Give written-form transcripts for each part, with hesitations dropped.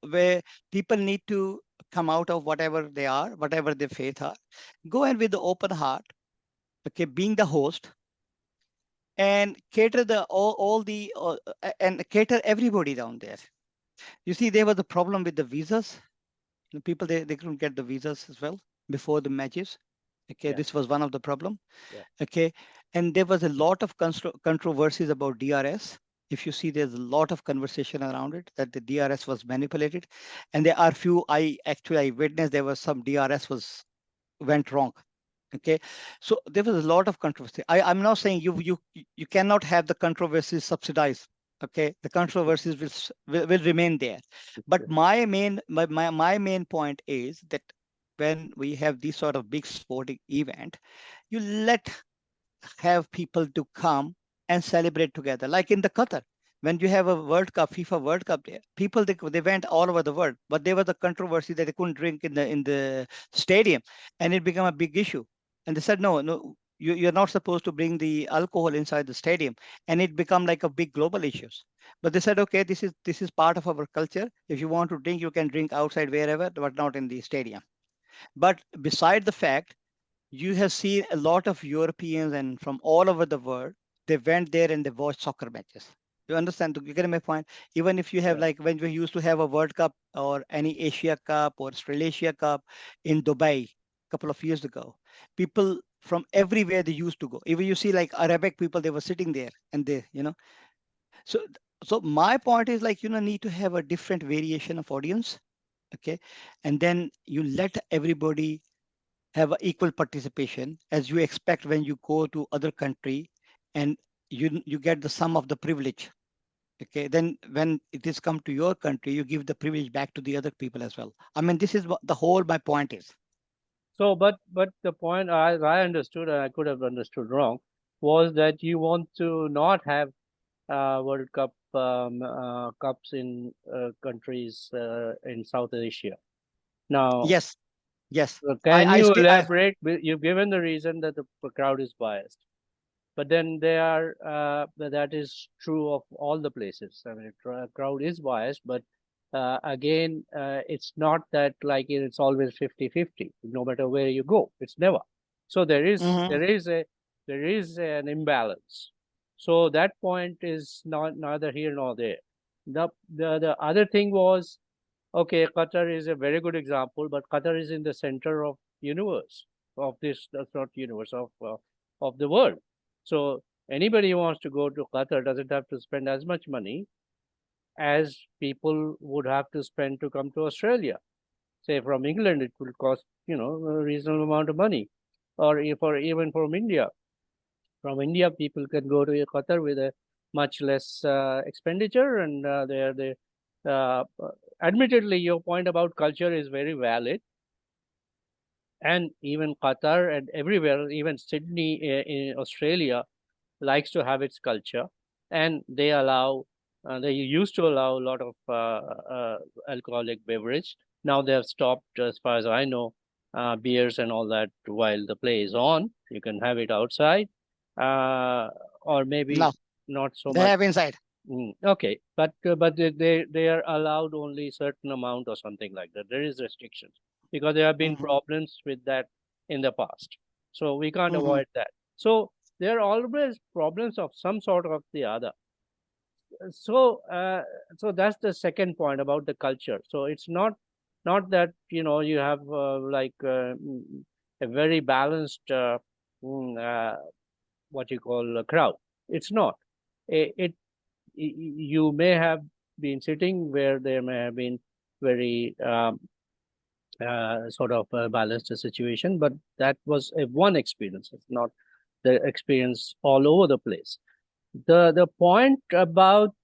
where people need to come out of whatever they are, whatever their faith are, go in with the open heart, okay, being the host, and cater the all the and cater everybody down there. You see, there was a problem with the visas. People they couldn't get the visas as well before the matches. Okay, Yeah, this was one of the problem. yeah, Okay, and there was a lot of controversies about DRS. If you see, there's a lot of conversation around it that the DRS was manipulated, and there are few I witnessed there was some DRS was went wrong. Okay, so there was a lot of controversy. I'm not saying you cannot have the controversies subsidized. Okay, the controversies will remain there, but sure. my main point is that when we have these sort of big sporting event, you let have people to come and celebrate together. Like in the Qatar, when you have a World Cup, FIFA World Cup, there, people they went all over the world, but there was a controversy that they couldn't drink in the stadium, and it became a big issue. And they said, no, you're not supposed to bring the alcohol inside the stadium, and it become like a big global issues. But they said, okay, this is part of our culture. If you want to drink, you can drink outside wherever, but not in the stadium. But beside the fact, you have seen a lot of Europeans and from all over the world. They went there and they watched soccer matches. You understand? You get my point. Even if you have Yeah. like when we used to have a World Cup or any Asia Cup or Australasia Cup in Dubai a couple of years ago, people from everywhere they used to go. Even you see like Arabic people, they were sitting there and they. So so my point is like need to have a different variation of audience, okay, and then you let everybody have a equal participation as you expect when you go to other country, and you get the sum of the privilege. Okay, then when it is come to your country, you give the privilege back to the other people as well. I mean, this is what the whole my point is. So, but the point I understood, and I could have understood wrong, was that you want to not have World Cup cups in countries in South Asia. Now, Yes, yes. can I you still I elaborate? You've given the reason that the crowd is biased, but then they are that is true of all the places. I mean, crowd is biased, but again, it's not that like it's always 50-50. No matter where you go, it's never. So Mhm. there is an imbalance. So that point is not neither here nor there. The other thing was, okay, Qatar is a very good example, but Qatar is in the center of universe of this. That's not universe of the world. So anybody who wants to go to Qatar doesn't have to spend as much money as people would have to spend to come to Australia. Say from England, it will cost a reasonable amount of money, or for even from India. From India, people can go to Qatar with a much less expenditure, and they uh, admittedly, your point about culture is very valid. And even Qatar and everywhere, even Sydney in Australia, likes to have its culture, and they used to allow a lot of alcoholic beverage. Now they have stopped, as far as I know, beers and all that while the play is on. You can have it outside, uh, or maybe No, not so they much. have inside. Okay, but they are allowed only certain amount or something like that. There is restrictions because there have been Hmm. problems with that in the past. So we can't Hmm. avoid that. So there are always problems of some sort of the other. So so that's the second point about the culture. So it's not that you have a very balanced mm, uh, what you call a crowd. It's not. It you may have been sitting where there may have been very sort of balanced situation, but that was a one experience. It's not the experience all over the place. The point about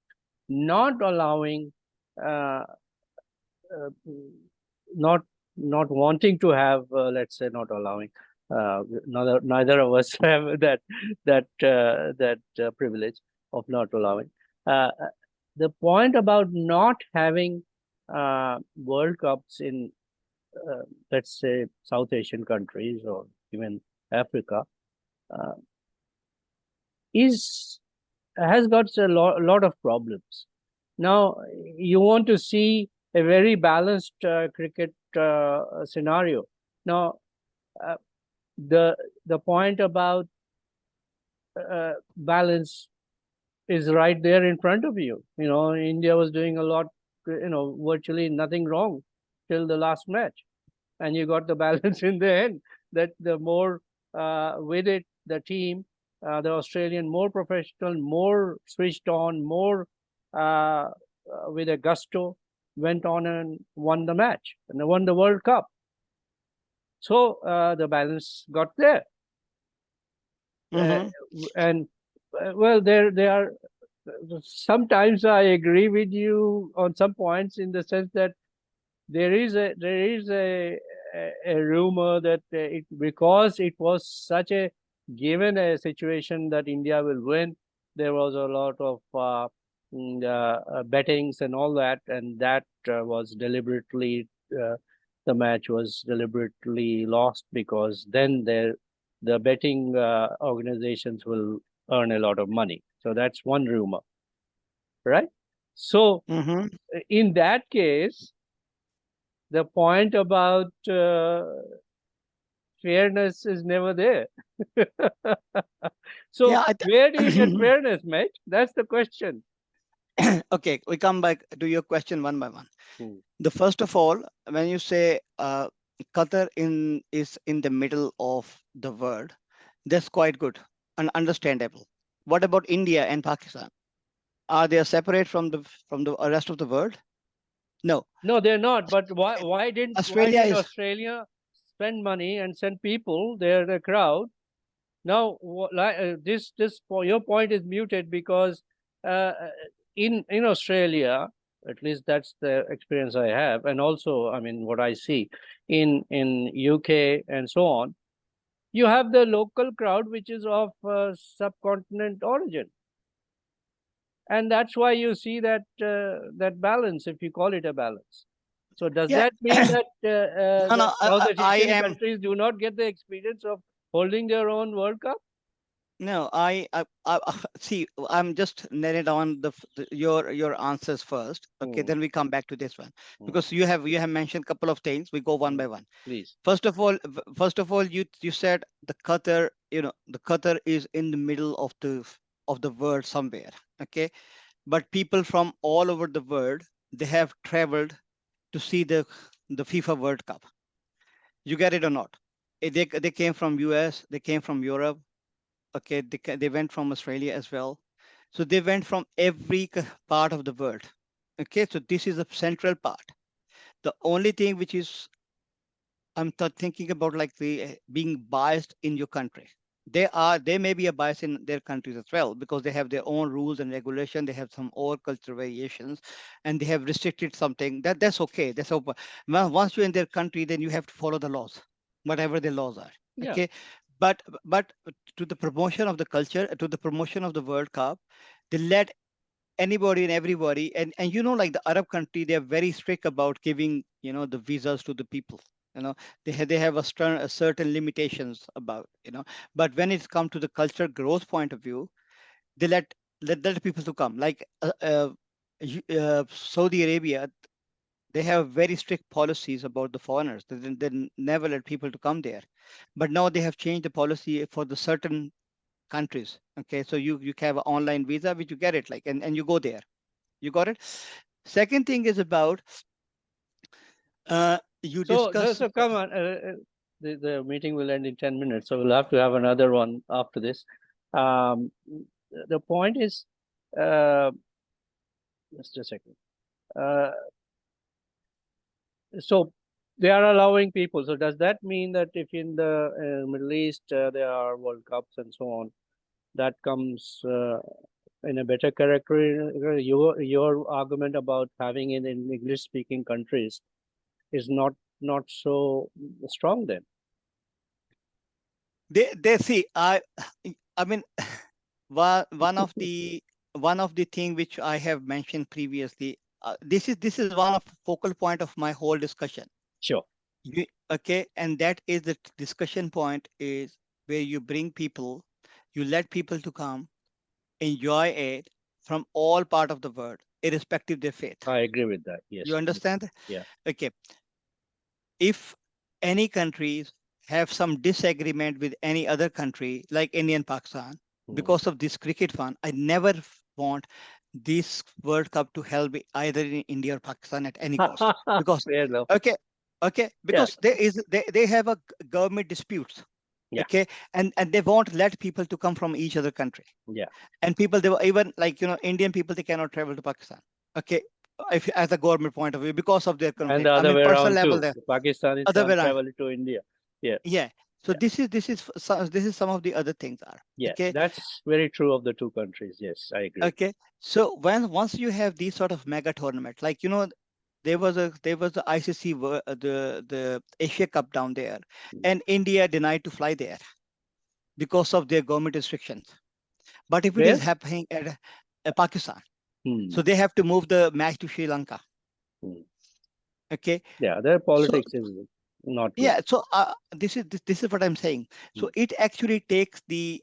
not allowing, uh, uh, not not wanting to have, let's say, not allowing. Neither of us have that privilege of not allowing. The point about not having World Cups in, let's say, South Asian countries or even Africa uh, is has got a lot of problems. Now, you want to see a very balanced cricket scenario. Now, uh, the the point about balance is right there in front of you. You know, India was doing a lot, virtually nothing wrong till the last match, and you got the balance in the end. That the more with it, the team, the Australian, more professional, more switched on, more with a gusto, went on and won the match and they won the World Cup. So the balance got there, uh, Mm-hmm. and well, there are. Sometimes I agree with you on some points in the sense that there is a rumor that because it was such a given a situation that India will win, there was a lot of bettings and all that, and that was deliberately the match was deliberately lost because then the betting organizations will earn a lot of money. So that's one rumor, right? So Mm-hmm. in that case, the point about fairness is never there. So Yeah. where do you get fairness, mate? That's the question. Okay, we come back to your question one by one. Hmm. The first of all, when you say Qatar is in the middle of the world, that's quite good and understandable. What about India and Pakistan? Are they separate from the rest of the world? No. No, they're not. But why Australia didn't is. Australia spend money and send people there, the crowd? Now, this your point is muted because uh, in Australia, at least that's the experience I have, and also, I mean, what I see in UK and so on, you have the local crowd which is of subcontinent origin, and that's why you see that balance, if you call it a balance. So, does Yeah. that mean that No, the no. South I Asian am. countries do not get the experience of holding their own World Cup? No, see. I'm just narrowing down your answers first. Okay, Hmm. then we come back to this one Hmm. because you have mentioned a couple of things. We go one Hmm. by one. Please. First of all, you said the Qatar. The Qatar is in the middle of the world somewhere. Okay, but people from all over the world, they have traveled to see the FIFA World Cup. You get it or not? They came from US. They came from Europe. Okay, they went from Australia as well. So they went from every part of the world. Okay, so this is a central part. The only thing which is I'm thinking about like being biased in your country. They may be a bias in their countries as well because they have their own rules and regulation. They have some own cultural variations, and they have restricted something. That's okay. That's open. Once you're in their country, then you have to follow the laws, whatever the laws are. Yeah. Okay, but to the promotion of the culture, to the promotion of the World Cup, they let anybody and everybody, and like the Arab country, they're very strict about giving the visas to the people. They have a certain limitations about. But when it's come to the culture growth point of view, they let people to come, like Saudi Arabia. They have very strict policies about the foreigners. They never let people to come there, but now they have changed the policy for the certain countries. Okay, so you have an online visa which you get it, like, and you go there. You got it. Second thing is about you discuss. So come on. The meeting will end in 10 minutes, so we'll have to have another one after this. Um, the point is, uh, just a second. Uh, so they are allowing people. So does that mean that if in the Middle East there are World Cups and so on, that comes in a better character? Your argument about having it in English speaking countries is not so strong then. They see. I mean, one of the thing which I have mentioned previously. This is one of focal point of my whole discussion. Sure. Okay, and that is the discussion point is where you bring people, you let people to come enjoy it from all part of the world. irrespective of their faith. I agree with that. You Yes. understand? Yeah. Okay. If any countries have some disagreement with any other country, like India and Pakistan, Mm. because of this cricket fun, I never want this World Cup to held be either in India or Pakistan at any cost. Because, Fair enough. okay, okay, Yeah. because they have a government disputes, Yeah. okay, and they won't let people to come from each other country, Yeah. and people they were even like Indian people they cannot travel to Pakistan, okay, if as a government point of view because of their And the conflict. I other mean, way personal around level too. there, The Pakistanis other way can't around. travel to India. Yeah. Yeah. So Yeah. this is some of the other things are Yeah. okay. That's very true of the two countries. Yes, I agree. Okay. So once you have these sort of mega tournament, like there was the ICC the Asia Cup down there, Mm. and India denied to fly there because of their government restrictions. But if it is Where? happening at Pakistan, Hmm. so they have to move the match to Sri Lanka. Hmm. Okay. Yeah, their So politics is not good. yeah. So this is what I'm saying. Hmm. So it actually takes the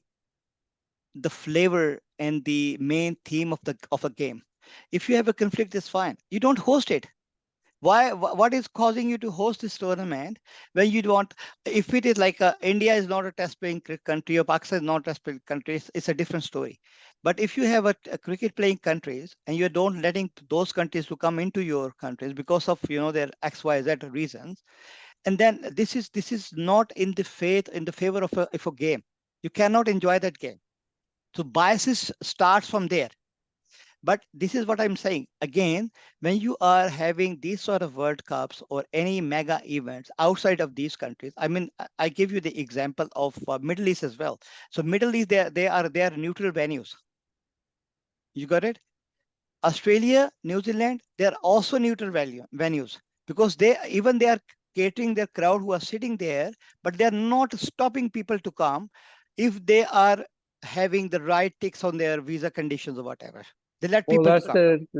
flavor and the main theme of a game. If you have a conflict, it's fine. You don't host it. What is causing you to host this tournament when you don't? If it is like India is not a test playing country or Pakistan is not a test playing country, it's a different story. But if you have a cricket playing countries and you don't letting those countries to come into your countries because of their XYZ reasons, and then this is not in the faith in the favor of a game. You cannot enjoy that game. So biases starts from there. But this is what I'm saying. Again, when you are having these sort of World Cups or any mega events outside of these countries, I mean, I give you the example of Middle East as well. So Middle East, they are neutral venues. You got it? Australia, New Zealand, they are also neutral venues because they are catering their crowd who are sitting there, but they are not stopping people to come if they are having the right ticks on their visa conditions or whatever. They let Well, people to come.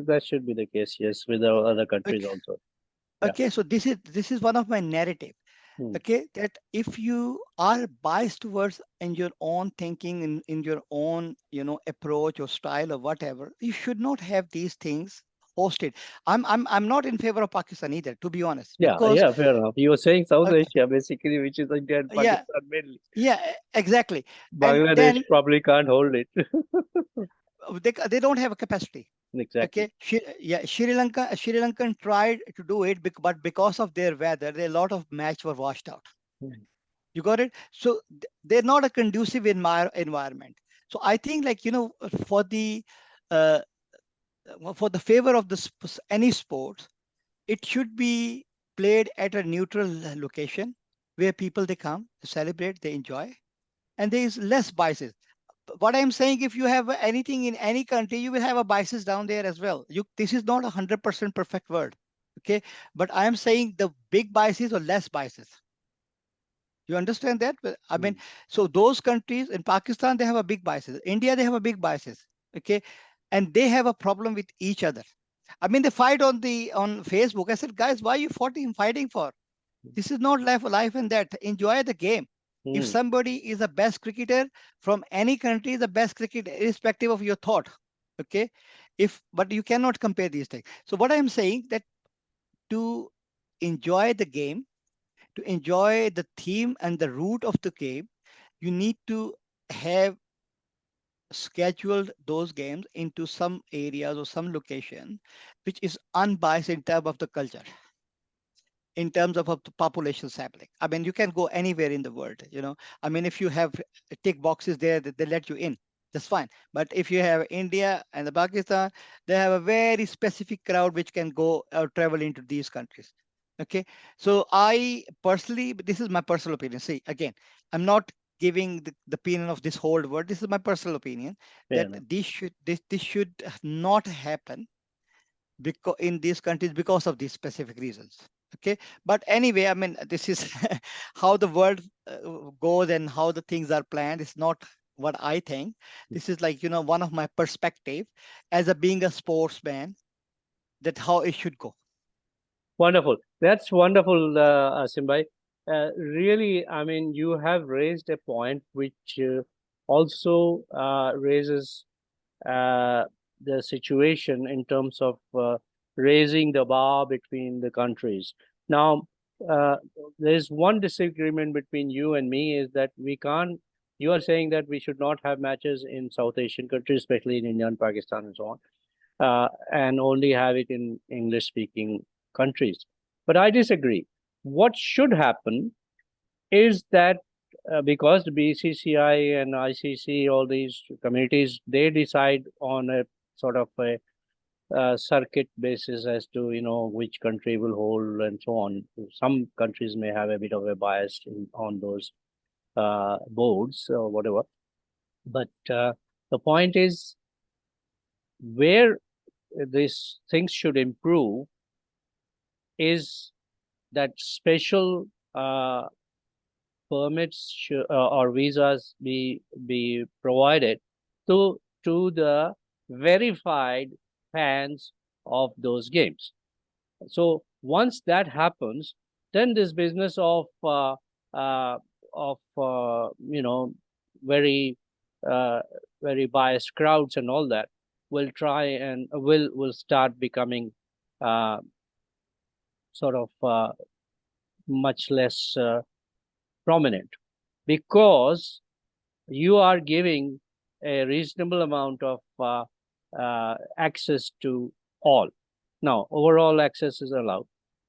that should be the case. Yes, with the other countries Okay, also. Yeah. okay. So this is one of my narrative. Hmm. Okay, that if you are biased towards in your own thinking in your own approach or style or whatever, you should not have these things hosted. I'm not in favor of Pakistan either, to be honest, Yeah. because Yeah. Fair enough. You were saying South okay, Asia basically, which is India and yeah, Pakistan mainly. yeah, exactly. And Bangladesh then probably can't hold it. they don't have a capacity. Exactly. Okay, Sri Lankan tried to do it, but because of their weather, a lot of match were washed out. Hmm. You got it? So they're not a conducive environment. So I think, like, uh, for the favor of any sports, it should be played at a neutral location where people they come, they celebrate, they enjoy, and there is less biases. What I'm saying, if you have anything in any country, you will have a biases down there as well. This is not 100% perfect world, okay? But I am saying the big biases or less biases. You understand that? I mean, Hmm. so those countries in Pakistan, they have a big biases. India, they have a big biases. Okay. And they have a problem with each other. I mean, they fight on Facebook. I said, guys, why are you fighting for? This is not life and that. Enjoy the game. If Hmm. somebody is the best cricketer from any country, the best cricketer, irrespective of your thought. Okay. But you cannot compare these things. So what I'm saying that to enjoy the game, to enjoy the theme and the root of the game, you need to have scheduled those games into some areas or some location which is unbiased in terms of the culture, in terms of the population sampling. I mean, you can go anywhere in the world. I mean, if you have tick boxes there, they let you in. That's fine. But if you have India and the Pakistan, they have a very specific crowd which can go travel into these countries. Okay. So I personally, this is my personal opinion. See, again, I'm not giving the opinion of this whole world. This is my personal opinion Fair that enough. this should not happen because in these countries because of these specific reasons. Okay, but anyway, I mean, this is how the world goes and how the things are planned. It's not what I think. This is like one of my perspective as a being a sportsman, that how it should go. Wonderful. That's wonderful, Asim. Really, I mean, you have raised a point which also raises uh, the situation in terms of raising the bar between the countries. Now, uh, there's one disagreement between you and me is that we can't. You are saying that we should not have matches in South Asian countries, especially in India and Pakistan and so on, and only have it in English-speaking countries. But I disagree. What should happen is that because the BCCI and ICC, all these committees, they decide on a sort of a circuit basis as to which country will hold and so on. Some countries may have a bit of a bias on those boards or whatever, but the point is where these things should improve is that special permits or visas be provided to the verified fans of those games. So once that happens, then this business uh, of very uh, very biased crowds and all that will try and will start becoming uh, sort of much less prominent, because you are giving a reasonable amount of access to all. Now, overall access is allowed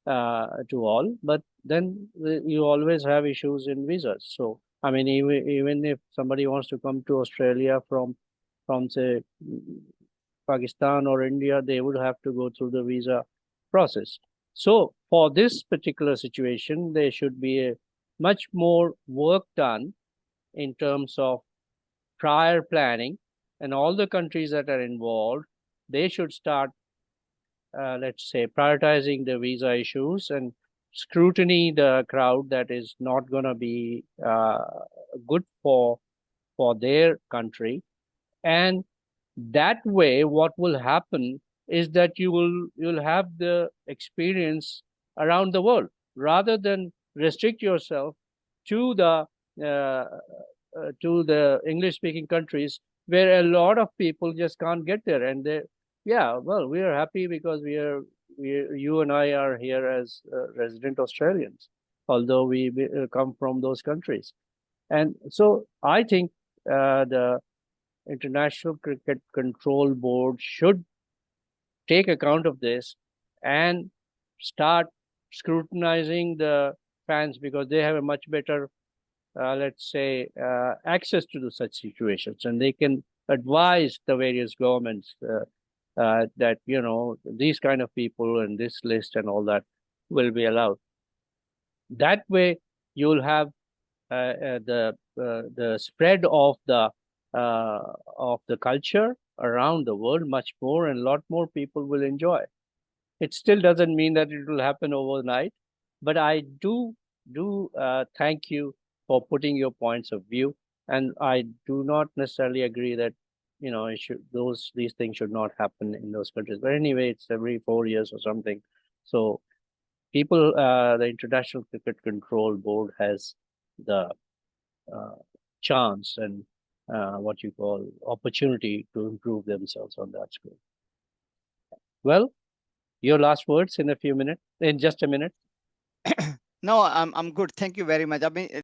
to all, but then you always have issues in visas. So, I mean, even if somebody wants to come to Australia from say Pakistan or India, they would have to go through the visa process. So, for this particular situation, there should be a much more work done in terms of prior planning, and all the countries that are involved, they should start, let's say, prioritizing the visa issues and scrutiny the crowd that is not going to be good for their country. And that way what will happen is that you'll have the experience around the world, rather than restrict yourself to the English speaking countries where a lot of people just can't get there. And they, yeah, well, we are happy because you and I are here as resident Australians, although we come from those countries. And so I think the International Cricket Control Board should take account of this and start scrutinizing the fans, because they have a much better, let's say, access to such situations, and they can advise the various governments that these kind of people and this list and all that will be allowed. That way, you'll have the spread of the culture around the world much more, and a lot more people will enjoy. It still doesn't mean that it will happen overnight, but I do thank you for putting your points of view, and I do not necessarily agree that it should these things should not happen in those countries. But anyway, it's every 4 years or something. So people, the International Cricket Control Board has the uh, chance and what you call opportunity to improve themselves on that score. Well, your last words in just a minute. No, I'm good. Thank you very much. I mean,